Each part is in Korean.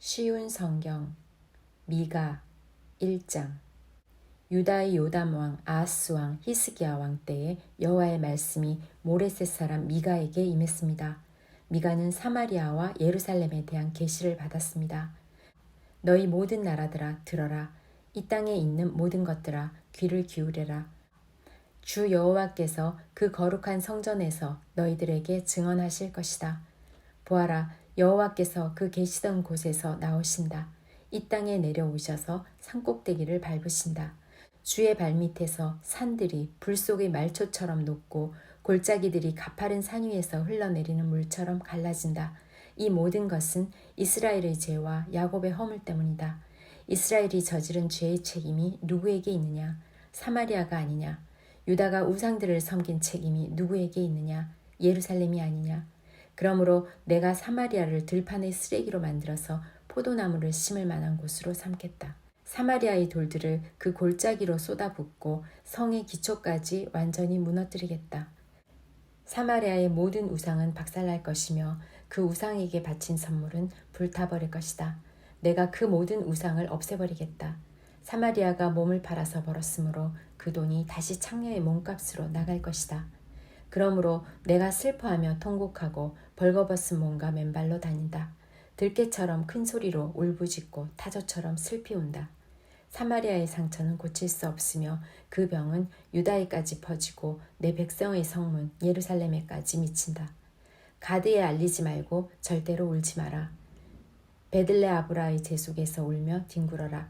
쉬운 성경 미가 1장. 유다의 요담 왕, 아하스 왕, 히스기야 왕 때에 여호와의 말씀이 모레셋 사람 미가에게 임했습니다. 미가는 사마리아와 예루살렘에 대한 계시를 받았습니다. 너희 모든 나라들아 들어라. 이 땅에 있는 모든 것들아 귀를 기울여라. 주 여호와께서 그 거룩한 성전에서 너희들에게 증언하실 것이다. 보아라, 여호와께서 그 계시던 곳에서 나오신다. 이 땅에 내려오셔서 산꼭대기를 밟으신다. 주의 발밑에서 산들이 불 속의 말초처럼 녹고 골짜기들이 가파른 산 위에서 흘러내리는 물처럼 갈라진다. 이 모든 것은 이스라엘의 죄와 야곱의 허물 때문이다. 이스라엘이 저지른 죄의 책임이 누구에게 있느냐? 사마리아가 아니냐? 유다가 우상들을 섬긴 책임이 누구에게 있느냐? 예루살렘이 아니냐? 그러므로 내가 사마리아를 들판의 쓰레기로 만들어서 포도나무를 심을 만한 곳으로 삼겠다. 사마리아의 돌들을 그 골짜기로 쏟아붓고 성의 기초까지 완전히 무너뜨리겠다. 사마리아의 모든 우상은 박살날 것이며 그 우상에게 바친 선물은 불타버릴 것이다. 내가 그 모든 우상을 없애버리겠다. 사마리아가 몸을 팔아서 벌었으므로 그 돈이 다시 창녀의 몸값으로 나갈 것이다. 그러므로 내가 슬퍼하며 통곡하고 벌거벗은 몸과 맨발로 다닌다. 들깨처럼 큰 소리로 울부짖고 타조처럼 슬피 운다. 사마리아의 상처는 고칠 수 없으며 그 병은 유다에까지 퍼지고 내 백성의 성문 예루살렘에까지 미친다. 가드에 알리지 말고 절대로 울지 마라. 베들레 아브라의 제속에서 울며 뒹굴어라.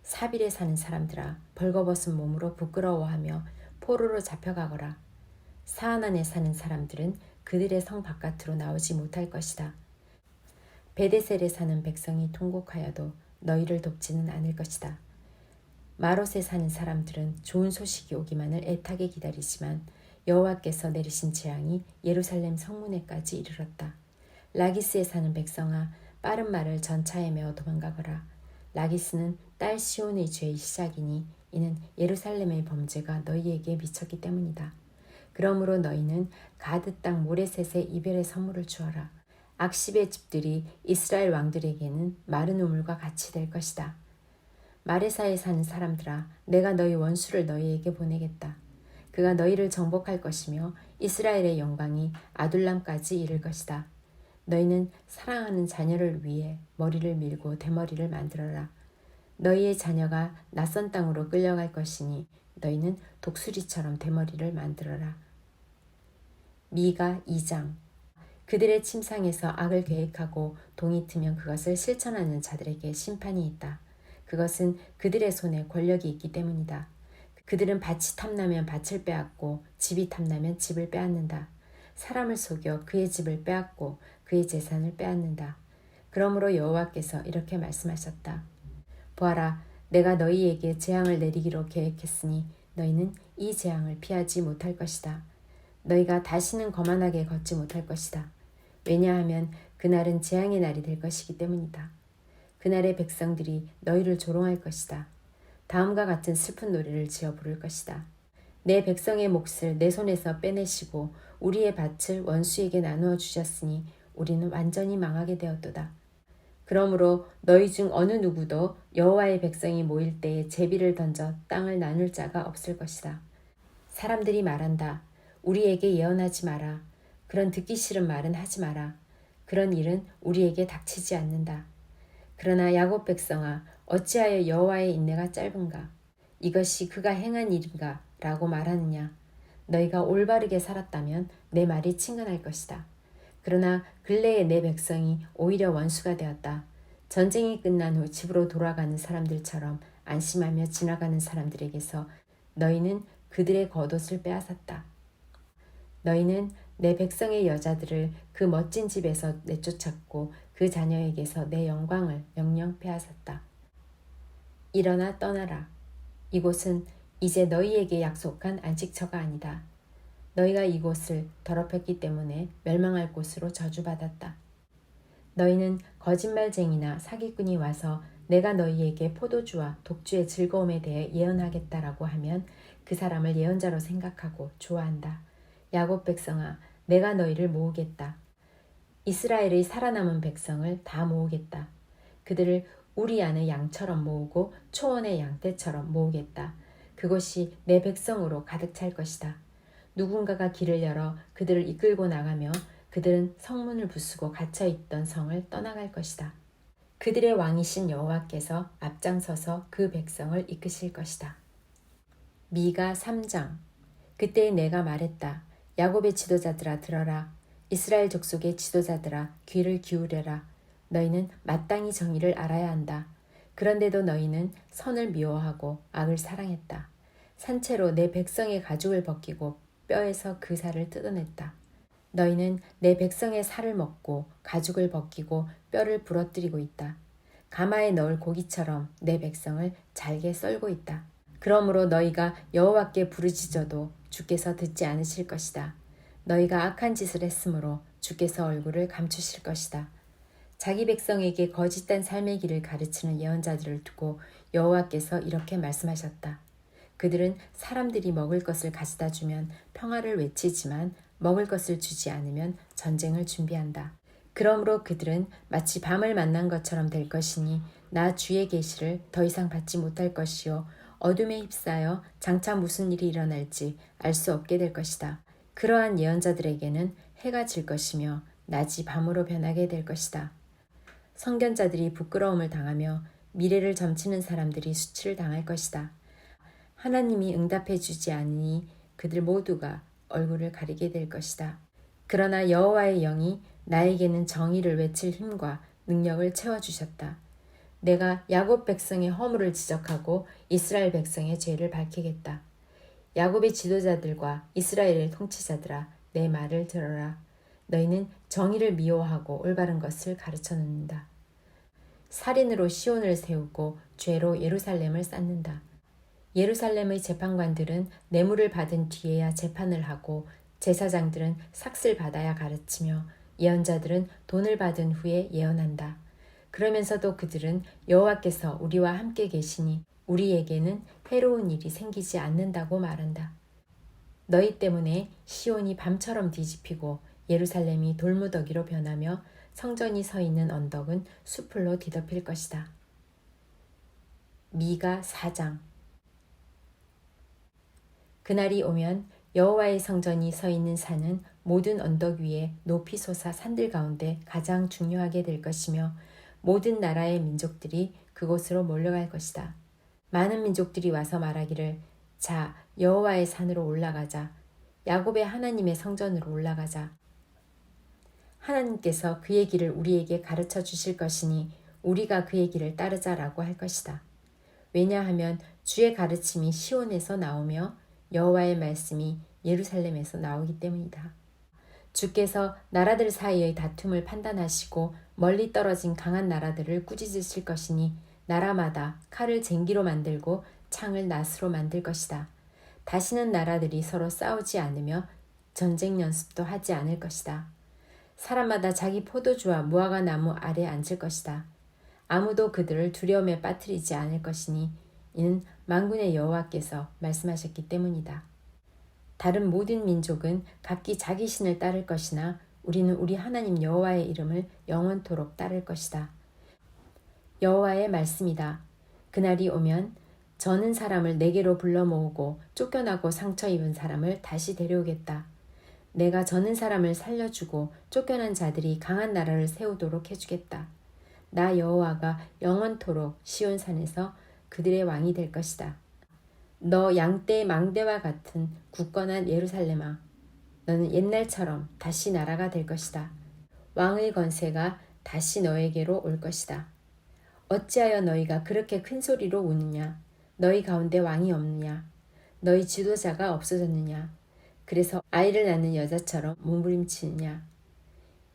사빌에 사는 사람들아, 벌거벗은 몸으로 부끄러워하며 포로로 잡혀가거라. 사하난에 사는 사람들은 그들의 성 바깥으로 나오지 못할 것이다. 베데셀에 사는 백성이 통곡하여도 너희를 돕지는 않을 것이다. 마롯에 사는 사람들은 좋은 소식이 오기만을 애타게 기다리지만 여호와께서 내리신 재앙이 예루살렘 성문에까지 이르렀다. 라기스에 사는 백성아, 빠른 말을 전차에 메어 도망가거라. 라기스는 딸 시온의 죄의 시작이니 이는 예루살렘의 범죄가 너희에게 미쳤기 때문이다. 그러므로 너희는 가드 땅 모레셋의 이별의 선물을 주어라. 악십의 집들이 이스라엘 왕들에게는 마른 우물과 같이 될 것이다. 마레사에 사는 사람들아, 내가 너희 원수를 너희에게 보내겠다. 그가 너희를 정복할 것이며 이스라엘의 영광이 아둘람까지 이를 것이다. 너희는 사랑하는 자녀를 위해 머리를 밀고 대머리를 만들어라. 너희의 자녀가 낯선 땅으로 끌려갈 것이니 너희는 독수리처럼 대머리를 만들어라. 미가 2장. 그들의 침상에서 악을 계획하고 동이 트면 그것을 실천하는 자들에게 심판이 있다. 그것은 그들의 손에 권력이 있기 때문이다. 그들은 밭이 탐나면 밭을 빼앗고 집이 탐나면 집을 빼앗는다. 사람을 속여 그의 집을 빼앗고 그의 재산을 빼앗는다. 그러므로 여호와께서 이렇게 말씀하셨다. 보아라, 내가 너희에게 재앙을 내리기로 계획했으니 너희는 이 재앙을 피하지 못할 것이다. 너희가 다시는 거만하게 걷지 못할 것이다. 왜냐하면 그날은 재앙의 날이 될 것이기 때문이다. 그날의 백성들이 너희를 조롱할 것이다. 다음과 같은 슬픈 노래를 지어 부를 것이다. 내 백성의 몫을 내 손에서 빼내시고 우리의 밭을 원수에게 나누어 주셨으니 우리는 완전히 망하게 되었도다. 그러므로 너희 중 어느 누구도 여호와의 백성이 모일 때에 제비를 던져 땅을 나눌 자가 없을 것이다. 사람들이 말한다. 우리에게 예언하지 마라. 그런 듣기 싫은 말은 하지 마라. 그런 일은 우리에게 닥치지 않는다. 그러나 야곱 백성아, 어찌하여 여호와의 인내가 짧은가? 이것이 그가 행한 일인가? 라고 말하느냐? 너희가 올바르게 살았다면 내 말이 친근할 것이다. 그러나 근래에 내 백성이 오히려 원수가 되었다. 전쟁이 끝난 후 집으로 돌아가는 사람들처럼 안심하며 지나가는 사람들에게서 너희는 그들의 겉옷을 빼앗았다. 너희는 내 백성의 여자들을 그 멋진 집에서 내쫓았고 그 자녀에게서 내 영광을 영영 빼앗았다. 일어나 떠나라. 이곳은 이제 너희에게 약속한 안식처가 아니다. 너희가 이곳을 더럽혔기 때문에 멸망할 곳으로 저주받았다. 너희는 거짓말쟁이나 사기꾼이 와서 내가 너희에게 포도주와 독주의 즐거움에 대해 예언하겠다라고 하면 그 사람을 예언자로 생각하고 좋아한다. 야곱 백성아, 내가 너희를 모으겠다. 이스라엘의 살아남은 백성을 다 모으겠다. 그들을 우리 안의 양처럼 모으고 초원의 양떼처럼 모으겠다. 그곳이 내 백성으로 가득 찰 것이다. 누군가가 길을 열어 그들을 이끌고 나가며 그들은 성문을 부수고 갇혀있던 성을 떠나갈 것이다. 그들의 왕이신 여호와께서 앞장서서 그 백성을 이끄실 것이다. 미가 3장. 그때 내가 말했다. 야곱의 지도자들아 들어라. 이스라엘 족속의 지도자들아 귀를 기울여라. 너희는 마땅히 정의를 알아야 한다. 그런데도 너희는 선을 미워하고 악을 사랑했다. 산채로 내 백성의 가죽을 벗기고 뼈에서 그 살을 뜯어냈다. 너희는 내 백성의 살을 먹고 가죽을 벗기고 뼈를 부러뜨리고 있다. 가마에 넣을 고기처럼 내 백성을 잘게 썰고 있다. 그러므로 너희가 여호와께 부르짖어도 주께서 듣지 않으실 것이다. 너희가 악한 짓을 했으므로 주께서 얼굴을 감추실 것이다. 자기 백성에게 거짓된 삶의 길을 가르치는 예언자들을 두고 여호와께서 이렇게 말씀하셨다. 그들은 사람들이 먹을 것을 가져다 주면 평화를 외치지만 먹을 것을 주지 않으면 전쟁을 준비한다. 그러므로 그들은 마치 밤을 만난 것처럼 될 것이니 나 주의 계시를 더 이상 받지 못할 것이요 어둠에 휩싸여 장차 무슨 일이 일어날지 알 수 없게 될 것이다. 그러한 예언자들에게는 해가 질 것이며 낮이 밤으로 변하게 될 것이다. 선견자들이 부끄러움을 당하며 미래를 점치는 사람들이 수치를 당할 것이다. 하나님이 응답해 주지 않으니 그들 모두가 얼굴을 가리게 될 것이다. 그러나 여호와의 영이 나에게는 정의를 외칠 힘과 능력을 채워주셨다. 내가 야곱 백성의 허물을 지적하고 이스라엘 백성의 죄를 밝히겠다. 야곱의 지도자들과 이스라엘의 통치자들아 내 말을 들어라. 너희는 정의를 미워하고 올바른 것을 가르쳐 놓는다. 살인으로 시온을 세우고 죄로 예루살렘을 쌓는다. 예루살렘의 재판관들은 뇌물을 받은 뒤에야 재판을 하고 제사장들은 삭슬 받아야 가르치며 예언자들은 돈을 받은 후에 예언한다. 그러면서도 그들은 여호와께서 우리와 함께 계시니 우리에게는 해로운 일이 생기지 않는다고 말한다. 너희 때문에 시온이 밤처럼 뒤집히고 예루살렘이 돌무더기로 변하며 성전이 서 있는 언덕은 수풀로 뒤덮일 것이다. 미가 4장. 그날이 오면 여호와의 성전이 서 있는 산은 모든 언덕 위에 높이 솟아 산들 가운데 가장 중요하게 될 것이며 모든 나라의 민족들이 그곳으로 몰려갈 것이다. 많은 민족들이 와서 말하기를 자 여호와의 산으로 올라가자. 야곱의 하나님의 성전으로 올라가자. 하나님께서 그의 길을 우리에게 가르쳐 주실 것이니 우리가 그의 길을 따르자라고 할 것이다. 왜냐하면 주의 가르침이 시온에서 나오며 여호와의 말씀이 예루살렘에서 나오기 때문이다. 주께서 나라들 사이의 다툼을 판단하시고 멀리 떨어진 강한 나라들을 꾸짖으실 것이니 나라마다 칼을 쟁기로 만들고 창을 낫으로 만들 것이다. 다시는 나라들이 서로 싸우지 않으며 전쟁 연습도 하지 않을 것이다. 사람마다 자기 포도주와 무화과 나무 아래 앉을 것이다. 아무도 그들을 두려움에 빠뜨리지 않을 것이니 이는 만군의 여호와께서 말씀하셨기 때문이다. 다른 모든 민족은 각기 자기 신을 따를 것이나 우리는 우리 하나님 여호와의 이름을 영원토록 따를 것이다. 여호와의 말씀이다. 그날이 오면 저는 사람을 내게로 불러 모으고 쫓겨나고 상처 입은 사람을 다시 데려오겠다. 내가 저는 사람을 살려주고 쫓겨난 자들이 강한 나라를 세우도록 해주겠다. 나 여호와가 영원토록 시온산에서 그들의 왕이 될 것이다. 너 양떼의 망대와 같은 굳건한 예루살렘아, 너는 옛날처럼 다시 나라가 될 것이다. 왕의 권세가 다시 너에게로 올 것이다. 어찌하여 너희가 그렇게 큰 소리로 우느냐? 너희 가운데 왕이 없느냐? 너희 지도자가 없어졌느냐? 그래서 아이를 낳는 여자처럼 몸부림치느냐?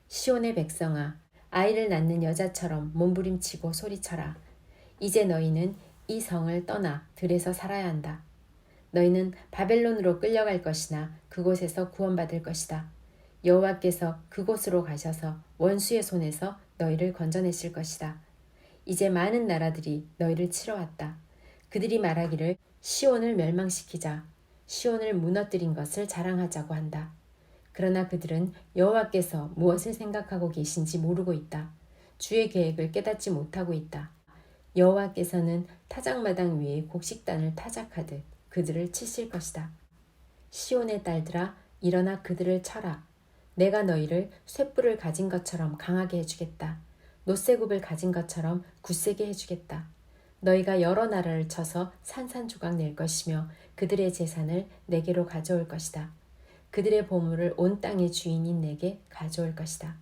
시온의 백성아, 아이를 낳는 여자처럼 몸부림치고 소리쳐라. 이제 너희는 이 성을 떠나 들에서 살아야 한다. 너희는 바벨론으로 끌려갈 것이나 그곳에서 구원받을 것이다. 여호와께서 그곳으로 가셔서 원수의 손에서 너희를 건져내실 것이다. 이제 많은 나라들이 너희를 치러 왔다. 그들이 말하기를 시온을 멸망시키자. 시온을 무너뜨린 것을 자랑하자고 한다. 그러나 그들은 여호와께서 무엇을 생각하고 계신지 모르고 있다. 주의 계획을 깨닫지 못하고 있다. 여호와께서는 타작마당 위에 곡식단을 타작하듯 그들을 치실 것이다. 시온의 딸들아, 일어나 그들을 쳐라. 내가 너희를 쇳불을 가진 것처럼 강하게 해주겠다. 노새굽을 가진 것처럼 굳세게 해주겠다. 너희가 여러 나라를 쳐서 산산조각 낼 것이며 그들의 재산을 내게로 가져올 것이다. 그들의 보물을 온 땅의 주인인 내게 가져올 것이다.